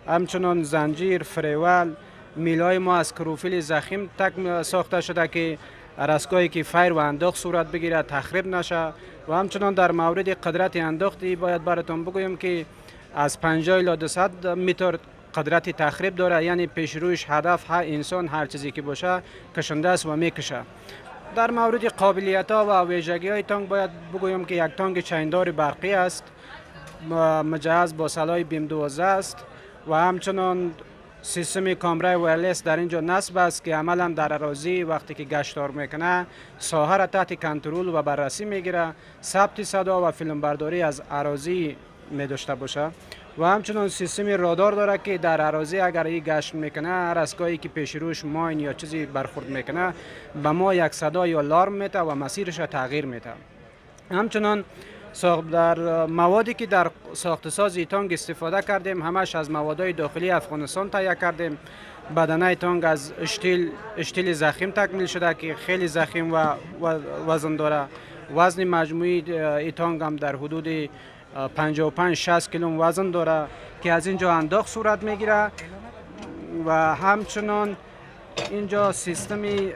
همچنان زنجیر، فریول، میلای ما از کروفیل ضخیم ساخته شده که رسگاهی که فیر و انداخت صورت بگیره تخریب نشه. و همچنان در مورد قدرت انداختی باید براتون بگویم که از 50 الی 200 متر قدرت تخریب داره، یعنی پیش رویش هدف هر انسان هر چیزی که باشه کشنده است و میکشه. در مورد قابلیت ها و ویژگی های تانک باید بگویم که یک تانک چیندار برقی است، مجهز با سلاح بیم 12 است و همچنان سیستم کامرای وایرلس در اینجا نصب است که عملا در اراضی وقتی که گشتار میکنه ساحه را تحت کنترل و بررسی میگیره، ثبت صدا و فیلم برداری از اراضی می داشته باشه. و همچنان سیستم رادار داره که در اراضی اگر این گشت میکنه هر اسگاهی که پیش روش ماین یا چیزی برخورد میکنه به ما یک صدا یا لارم میده و مسیرش را تغییر میده. همچنان در موادی که در ساخت ساز تانک استفاده کردیم همش از موادهای داخلی افغانستان تهیه کردیم. بدنه تانک از اشتیل ضخیم تکمیل شده که خیلی ضخیم و وزن داره. وزن مجموعی ای تانک هم در حدود 55-60 کیلو وزن داره که از اینجا انداخت صورت میگیره. و همچنان اینجا سیستمی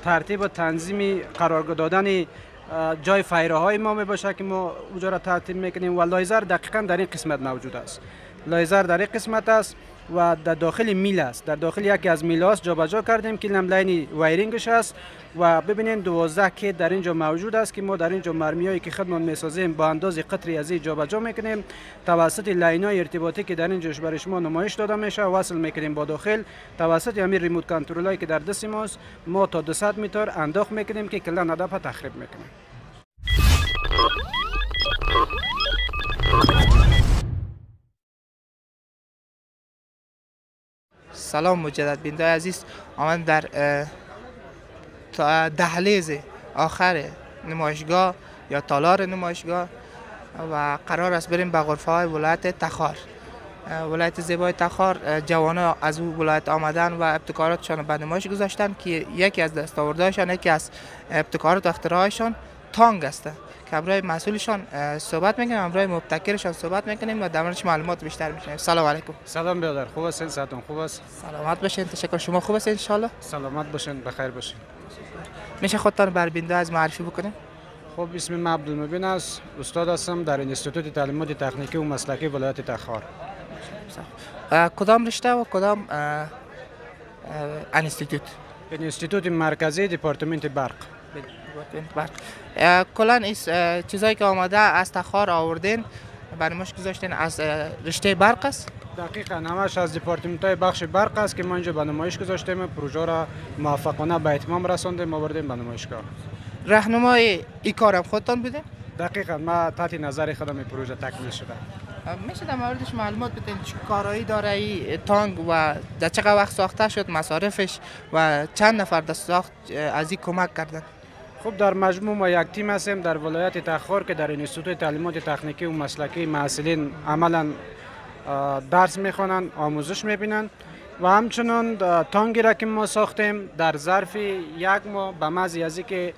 ترتیب و تنظیمی قرار دادن جای فایره های ما می باشه که ما اونجا را ترتیب میکنیم. و لایزر دقیقا در این قسمت موجود است. لایزر در این قسمت است و در داخل میل است. در داخل یکی از میل است جابجا کردیم که لین وایرینگش است. و ببینید 12 کیت در اینجا موجود است که ما در اینجا مرمی هایی که خودمان میسازیم با اندازه قطری از این جابجا میکنیم توسط لاین های ارتباطی که در اینجا برای شما نمایش داده میشه وصل میکنیم با داخل توسط همین ریموت کنترل هایی که در دست ماست. ما تا 200 متر انداخت میکنیم که کلا هدف تخریب میکنیم. سلام مجدد بیننده عزیز، آمد در دهلیز آخر نمایشگاه یا تالار نمایشگاه و قرار است بریم به غرفه های ولایت تخار. ولایت زیبای تخار جوانان از او ولایت آمدن و ابتکاراتشان به نمایش گذاشتن که یکی از دستاوردهایشان یکی از ابتکارات و اختراعشان تانک است که همراه مسئولشان صحبت میکنیم، همراه مبتکرشان صحبت میکنیم و در موردش معلومات بیشتر میشنیم. سلام علیکم. سلام برادر، خوب هستین؟ صحتون خوب است؟ سلامت باشین. تشکر. شما خوب هستین ان شاء الله؟ سلامت باشین، بخیر باشین. میشه خودتان بر بیننده از معرفی بکنین؟ خب اسم من عبدالمبین است، استاد هستم در انستیتوت تعلیمات تکنیکی و مسلکی ولایت تخار. کدام رشته و کدام انستیتوت؟ انستیتوت مرکزی دپارتمنت برق. کلا این چیزایی که آماده از تخار آوردین برنامه‌اش گذاشتین از رشته برق است؟ دقیقاً همش از دپارتمنت های بخش برق است که ما اینجا به نمایش گذاشتیم. پروژه را موفقانه به اتمام رساندیم، آوردیم به نمایشگاه. راهنمای این کارم خودتان بودین؟ دقیقاً ما تحت نظر خودم این پروژه تکمیل شده. میشه در موردش معلومات بدین چه کارایی داره این تانک و در چقدر وقت ساخته شد، مصارفش و چند نفر در ساخت از این کمک کردن؟ خب در مجموع ما یک تیم هستیم در ولایت تخار که در انستیتوت تعلیمات تکنیکی و مسلکی محصلین عملا درس میخوانند، آموزش میبینند و همچنان تانکی را که ما ساختیم در ظرف یک ماه به محض از اینکه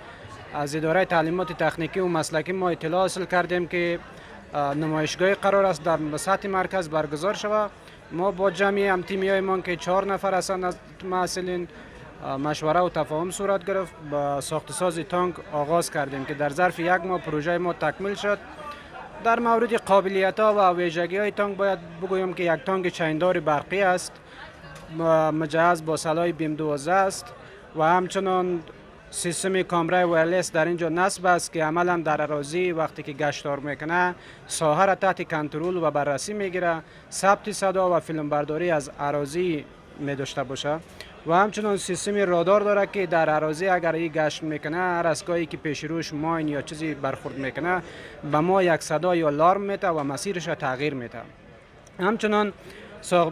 از اداره تعلیمات تکنیکی و مسلکی ما اطلاع حاصل کردیم که نمایشگاه قرار است در سطح مرکز برگزار شود، ما با جمعی هم تیمی ما که 4 نفر هستند از محصلین مشوره و تفاهم صورت گرفت با ساخت ساز تانک آغاز کردیم که در ظرف یک ماه پروژه ما تکمیل شد. در مورد قابلیت ها و ویژگی های تانک باید بگویم که یک تانک چیندار برقی است، مجهز با سلاح بیم 12 است و همچنان سیستم کامرای وایرلس در اینجا نصب است که عملا در اراضی وقتی که گشتار میکنه ساحه را تحت کنترل و بررسی میگیره، ثبت صدا و فیلم برداری از اراضی می داشته باشه. و همچنان سیستم رادار داره که در اراضی اگر این گشت میکنه هر اسگاهی که پیش روش ماین یا چیزی برخورد میکنه به ما یک صدا یا لارم میده و مسیرش را تغییر میده. همچنان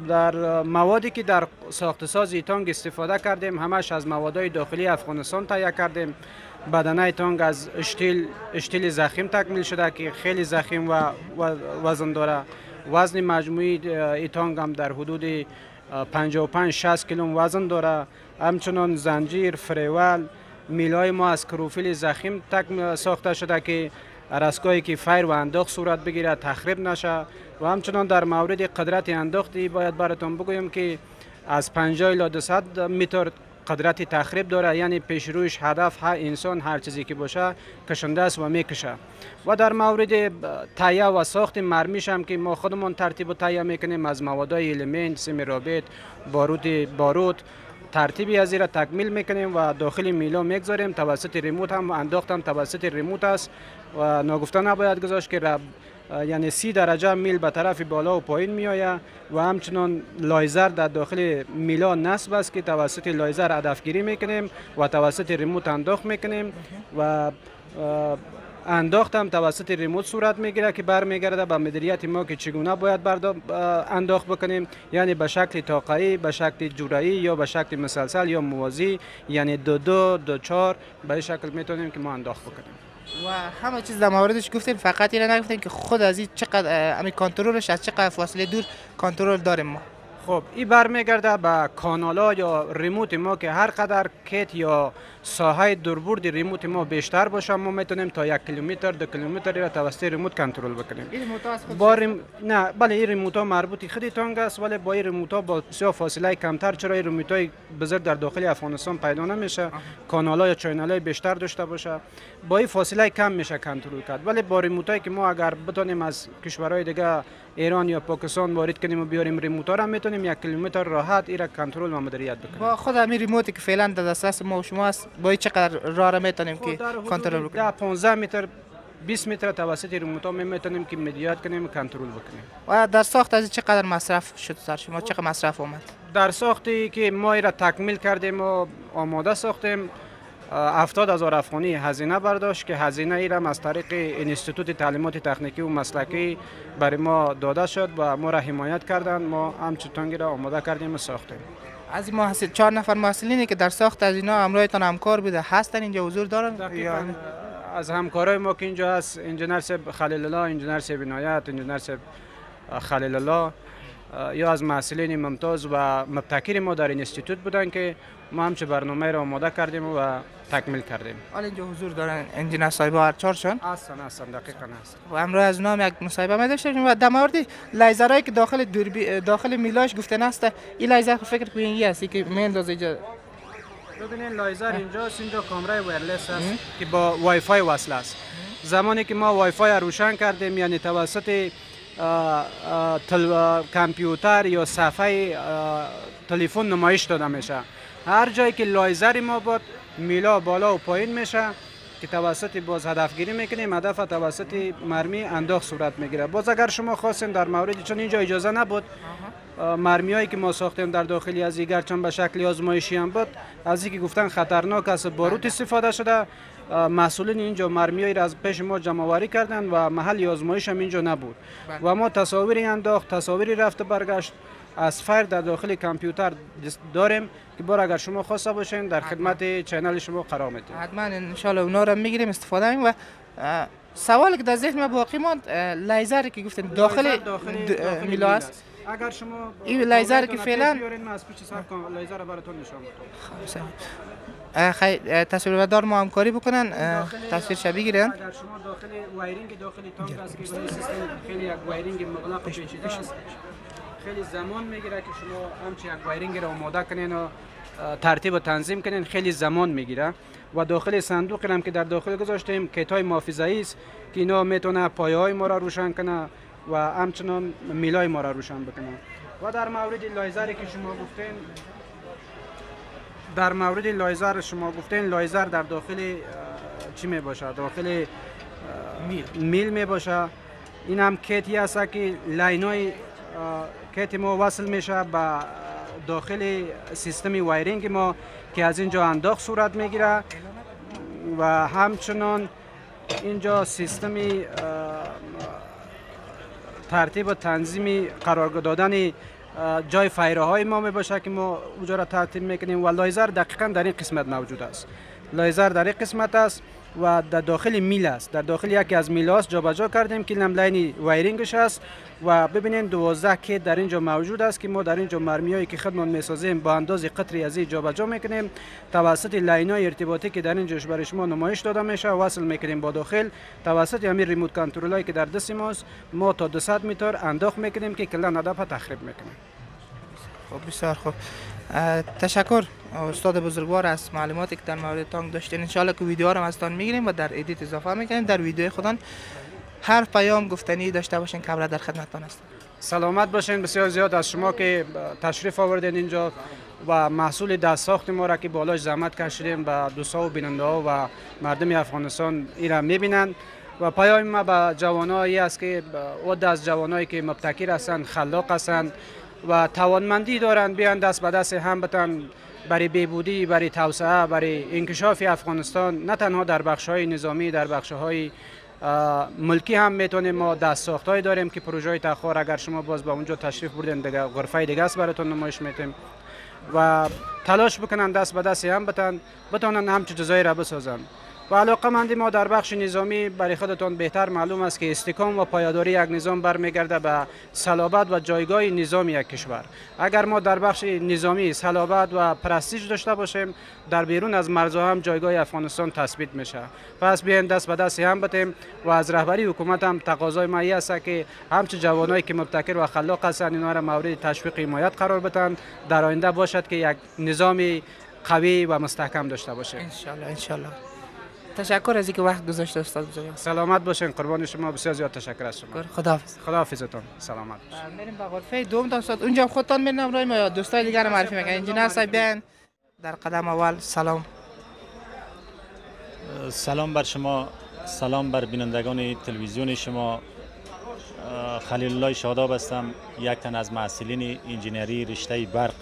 در موادی که در ساخت ساز تانک استفاده کردیم همش از موادهای داخلی افغانستان تهیه کردیم. بدنه تانک از اشتیل ضخیم تکمیل شده که خیلی ضخیم و وزن داره. وزن مجموعی ای تانک هم در حدود 55-60 کیلو وزن داره. همچنان زنجیر، فریول، میلای ما از کروفیل ضخیم ساخته شده که ارسکایی که فیر و انداخت صورت بگیره، تخریب نشه. و همچنان در مورد قدرت انداختی باید براتون بگویم که از 50 الی 200 متر قدرت تخریب داره، یعنی پیش رویش هدف هر انسان هر چیزی که باشه کشنده است و میکشه. و در مورد تهیه و ساخت مرمیش هم که ما خودمون ترتیب و تهیه میکنیم از موادهای المنت، سیم رابط، بارود ترتیبی از را تکمیل میکنیم و داخل میلا میگذاریم. توسط ریموت هم انداختم توسط ریموت است و ناگفته نباید گذاشت که یعنی 30 درجه میل به طرف بالا و پایین میآید و همچنان لایزر در داخل میلا نصب است که توسط لایزر هدفگیری میکنیم و توسط ریموت انداخت میکنیم و انداخت هم توسط ریموت صورت میگیره که برمیگرده به مدیریت ما که چگونه باید انداخت بکنیم، یعنی به شکل تاقه‌ای، به شکل جورایی یا به شکل مسلسل یا موازی، یعنی دو چهار به این شکل میتونیم که ما انداخت بکنیم. و همه چیز در موردش گفتین، فقط اینو نگفتین که خود از این چقدر امی کنترلش از چقدر فاصله دور کنترل داریم ما. خب این برمیگرده به کانالا یا ریموت ما که هر قدر کیت یا ساحه دوربرد ریموت ما بیشتر باشه ما میتونیم تا 1 کیلومتر 2 کیلومتر را توسط ریموت کنترل بکنیم. این ریموت از خود نه بله این ریموت ها مربوط خودتان است، ولی با این ریموت ها با بسیار فاصله کمتر، چرا این ریموت های بزرگ در داخل افغانستان پیدا نمیشه، کانال ها یا چینل های بیشتر داشته باشه، با این فاصله کم میشه کنترل کرد. ولی با ریموت هایی که ما اگر بتونیم از کشورهای دیگه ایران یا پاکستان وارد کنیم و بیاریم ریموت ها را میتونیم 1 کیلومتر راحت این را کنترل و مدیریت بکنیم. با خود همین ریموتی که فعلا در دسترس ما و شما است با چقدر راه را میتونیم که کنترل بکنیم؟ 15 متر 20 متر توسط ریموت ها میتونیم که مدیریت کنیم و کنترل بکنیم. و در ساخت از چقدر مصرف شد سر شما؟ چقدر مصرف اومد؟ در ساختی که ما را تکمیل کردیم و آماده ساختیم 70,000 افغانی هزینه برداشت که هزینه ای را از طریق انستیتوت تعلیمات تکنیکی و مسلکی برای ما داده شد و ما را حمایت کردند. ما همچنان را آماده کردیم و ساختیم. از این محصل 4 نفر محصلینی که در ساخت از اینا همراهتان همکار بوده هستن اینجا حضور دارن؟ از همکارای ما که اینجا هست انجینر صاحب خلیل الله، انجینر صاحب عنایت، انجینر صاحب خلیل الله یا از محصلین ممتاز و مبتکر ما در انستیتوت بودن که ما همچه برنامه را آماده کردیم و تکمیل کردیم. حالا اینجا حضور دارن انجینر صاحب هر 4 شون؟ هستن دقیقاً هست. و امروز از اونها یک مصاحبه می داشتیم و در مورد لیزرایی که داخل میلاش گفتن است، این لیزر فکر کنین است که میندازه اینجا. ببینید لیزر اینجاست، اینجا کامرای وایرلس است که با وای فای وصل است. زمانی که ما وای فای روشن کردیم یعنی توسط کامپیوتر یا صفحه تلفن نمایش داده میشه. هر جایی که لایزر ما بود میلا بالا و پایین میشه که توسط باز هدفگیری میکنیم، هدف توسط مرمی انداخت صورت میگیره. باز اگر شما خواستین در مورد چون اینجا اجازه نبود مرمی هایی که ما ساختیم در داخلی از ایگر چون به شکل آزمایشی هم بود، از اینکه گفتن خطرناک است باروت استفاده شده، مسئولین اینجا مرمیایی را از پیش ما جمع آوری کردند و محل آزمایش هم اینجا نبود و ما تصاویری انداخت، تصاویری رفت برگشت از فایر در داخل کامپیوتر داریم که بار اگر شما خواسته باشین در خدمت چینل شما قرار میدیم. حتما ان شاء الله اونا رو میگیریم استفاده می‌کنیم. و سوالی که در ذهن ما باقی ماند لیزری که گفتن داخل میلا است. اگر شما این لیزر که فعلا از پیش سر کنم لیزر رو براتون نشون میدم. خیلی تصویردار ما همکاری بکنن تصویر شبیه گیرن. اگر شما داخل وایرینگ داخل تانک است که این سیستم خیلی یک وایرینگ مغلق پیچیده است، خیلی زمان میگیره که شما همچین یک وایرینگ را آماده کنین و ترتیب و تنظیم کنین، خیلی زمان میگیره و داخل صندوق هم که در داخل گذاشتیم کیت های محافظه‌ای است که اینا میتونه پایه های ما را روشن کنه و همچنان میلای ما را روشن بکنه. و در مورد لایزری که شما گفتین، در مورد لایزر شما گفتین لایزر در داخل چی می باشه؟ داخل میل می باشه. این هم کیتی هست که لاینای کیت ما وصل میشه به داخل سیستم وایرینگ ما که از اینجا انداخت صورت میگیره و همچنان اینجا سیستم ترتیب و تنظیم قرار دادن جای فایره های ما می باشه که ما اونجا را ترتیب میکنیم و لایزر دقیقا در این قسمت موجود است. لایزر در این قسمت است و در داخل میل است، در داخل یکی از میل است جابجا کردیم که لین وایرینگش است و ببینید 12 کیت در اینجا موجود است که ما در اینجا مرمیایی که خودمون میسازیم با اندازه قطری از این جابجا میکنیم توسط لاین‌های ارتباطی که در اینجا برای شما نمایش داده میشه وصل میکنیم با داخل توسط همین ریموت کنترلایی که در دست ماست ما تا 200 متر انداخت میکنیم که کلا هدف تخریب میکنیم. خب بسیار خوب، تشکر استاد بزرگوار از معلوماتی که در مورد تانک داشتین. انشالله که ویدیو رو از تان میگیریم و در ادیت اضافه میکنیم. در ویدیو خودان هر پیام گفتنی داشته باشین که در خدمتتان هستم. سلامت باشین. بسیار زیاد از شما که تشریف آوردین اینجا و محصول دست ساخت ما را که بالاش زحمت کشیدیم و دوستا و بیننده ها و مردم افغانستان این را میبینند و پیام ما به جوانایی است که عده از جوانایی که مبتکر هستند، خلاق هستند و توانمندی دارند بیان دست به دست هم بتن برای بهبودی، برای توسعه، برای انکشاف افغانستان، نه تنها در بخش‌های نظامی، در بخش‌های ملکی هم میتونیم ما دست ساختایی داریم که پروژه تخار اگر شما باز با اونجا تشریف بردین دیگه غرفه دیگه است براتون نمایش میتیم و تلاش بکنن دست به دست هم بتونن همچه جزایی را بسازن. و علاقه‌مندی ما در بخش نظامی برای خودتون بهتر معلوم است که استحکام و پایداری یک نظام برمیگرده به صلابت و جایگاه نظام یک کشور. اگر ما در بخش نظامی صلابت و پرستیژ داشته باشیم در بیرون از مرزها هم جایگاه افغانستان تثبیت میشه. پس بیاین دست به دست هم بتیم و از رهبری حکومت هم تقاضای ما است که همچه جوانایی که مبتکر و خلاق هستند اینا را مورد تشویق حمایت قرار بدن در آینده باشد که یک نظام قوی و مستحکم داشته باشیم. ان شاء الله. تشکر از اینکه وقت گذاشته استاد بزرگوار. سلامت باشین. قربان شما. بسیار زیاد تشکر از شما. خداحافظ. خداحافظتون. سلامت. میریم به غرفه دوم تا استاد. اونجا خودتان میرین همراه ما یا دوستای دیگر رو معرفی میکنین؟ انجینر صاحب بیاین در قدم اول. سلام بر شما، سلام بر بینندگان تلویزیون شما. خلیل الله شاداب هستم، یک تن از محصلین انجینری رشته برق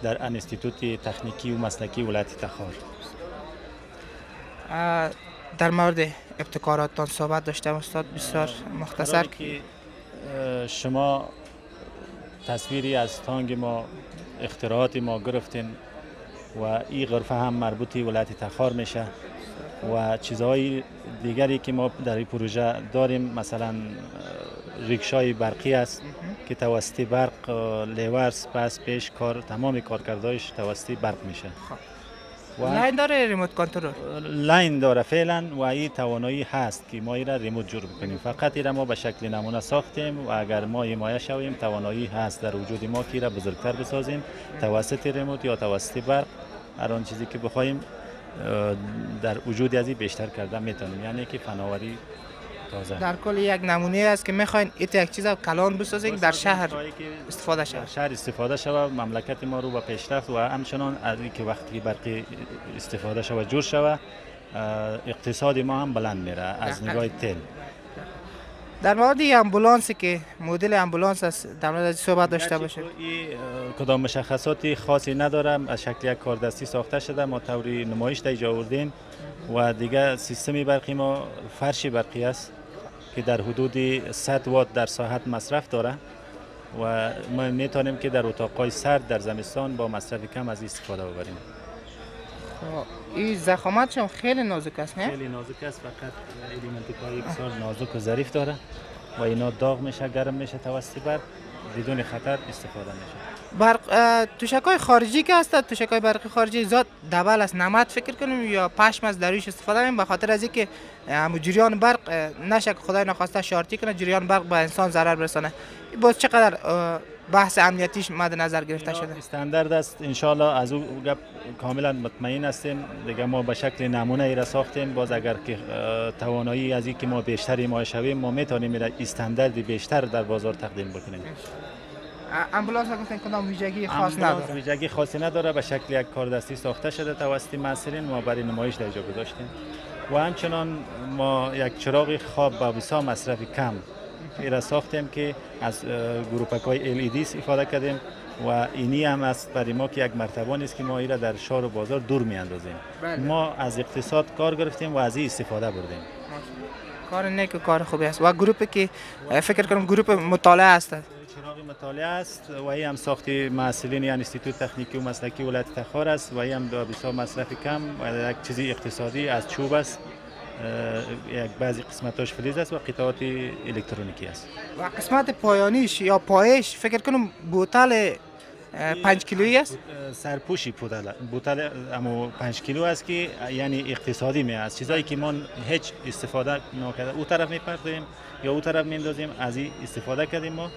در انستیتوت تکنیکی و مسلکی ولایت تخار. در مورد ابتکاراتتان صحبت داشتم استاد، بسیار مختصر که شما تصویری از تانگ ما، اختراعات ما گرفتین و این غرفه هم مربوط ولایت تخار میشه و چیزهای دیگری که ما در این پروژه داریم مثلا ریکشای برقی است که توسط برق لیورس پس پیش کار تمام کارکردهایش توسط برق میشه. لاین داره ریموت کنترل؟ لاین داره فعلا و این توانایی هست که ما این را ریموت جور بکنیم. فقط این را ما به شکل نمونه ساختیم و اگر ما حمایت شویم توانایی هست در وجود ما که این را بزرگتر بسازیم توسط ریموت یا توسط برق. هر آن چیزی که بخوایم در وجود از این بیشتر کردن میتونیم، یعنی که فناوری تازه. در کل یک نمونه است که میخواین یک چیز کلان بسازید در شهر استفاده شود. شهر استفاده شود، مملکت ما رو به پیشرفت و همچنان از اینکه وقتی برقی استفاده شود جور شود اقتصاد ما هم بلند میره از نگاه تل. در مورد امبولانسی که مدل امبولانس است در مورد از صحبت داشته باشه. کدام مشخصاتی خاصی نداره، از شکل یک کاردستی ساخته شده، ما طوری نمایش در اینجا آوردیم و دیگه سیستم برقی ما فرش برقی است که در حدود 100 وات در ساعت مصرف داره و ما میتونیم که در اتاقهای سرد در زمستان با مصرف کم از استفاده ببریم. این ضخامتش هم خیلی نازک است نه؟ خیلی نازک است، فقط الیمنت‌های بسیار نازک و ظریف داره و اینا داغ میشه، گرم میشه توسط برق بدون خطر استفاده میشه. برق تشک‌های خارجی که هست، تشک‌های برقی خارجی ذات دبل است، نمد فکر کنیم یا پشم از داریش استفاده کنیم به خاطر از اینکه جریان برق نشه خدای نخواسته شارتی کنه، جریان برق به انسان ضرر برسانه. باز چقدر بحث امنیتیش مد نظر گرفته شده؟ استاندارد است، ان شاء الله از او گپ کاملا مطمئن هستیم. دیگه ما به شکل نمونه ای را ساختیم، باز اگر که توانایی از اینکه ما بیشتری ما شویم ما میتونیم استانداردی بیشتر در بازار تقدیم بکنیم. امبولانس گفتن کدام ویژگی خاص نداره؟ ویژگی خاصی نداره، به شکل یک کاردستی ساخته شده توسط محصلین، ما برای نمایش در جا گذاشتیم و همچنان ما یک چراغ خواب با بسیار مصرف کم را ساختیم که از گروپک‌های LED استفاده کردیم و اینی هم است برای ما که یک مرتبه نیست که ما این را در شهر و بازار دور میاندازیم. ما از اقتصاد کار گرفتیم و از این استفاده بردیم. کار نیک و کار خوبی است. و گروپی که فکر کنم گروپ مطالعه است. چراغ مطالعه است و این هم ساخت محصلین انستیتوت تکنیکی و مسلکی ولایت تخار است و این هم بسیار مصرف کم و یک چیزی اقتصادی از چوب است یک بعضی قسمتاش فلز است و قطعات الکترونیکی است. و قسمت پایانیش یا پایش فکر کنم بوتل 5 کیلویی است. سرپوشی بوتل اما 5 کیلو است که یعنی اقتصادی می است. چیزایی که ما هیچ استفاده نکرده او طرف میپردیم یا او طرف میندازیم، از این استفاده کردیم ما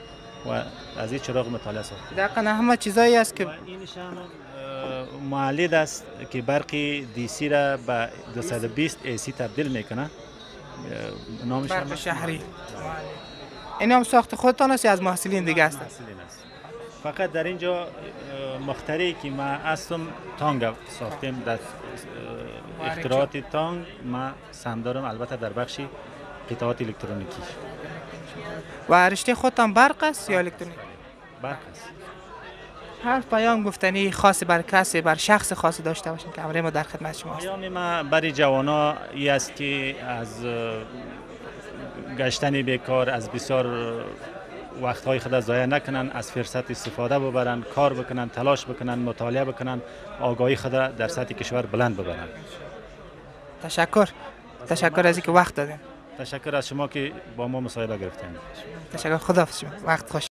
و از این چراغ مطالعه ساختیم. دقیقاً همه چیزایی است که اینش هم مولد است که برق دی سی را به 220 ای سی تبدیل میکنه. نامش برق شهری. این هم ساخت خودتان است یا از محصلین دیگه است؟ فقط در اینجا مخترعی که ما هستم تانگ ساختیم، در اختراعات تانگ ما سهم دارم، البته در بخش قطعات الکترونیکی. و رشته خودتان برق است یا الکترونیک؟ برق است. هر پیام گفتنی خاص بر کسی، بر شخص خاصی داشته باشین که امر ما در خدمت شما است. پیام ما برای جوانا این است که از گشتن بیکار، از بسیار وقتهای خود ضایع نکنن، از فرصت استفاده ببرن، کار بکنن، تلاش بکنن، مطالعه بکنن، آگاهی خود در سطح کشور بلند ببرن. تشکر از اینکه وقت دادین. تشکر از شما که با ما مصاحبه گرفتین. تشکر، خداحافظ شما. وقت خوش.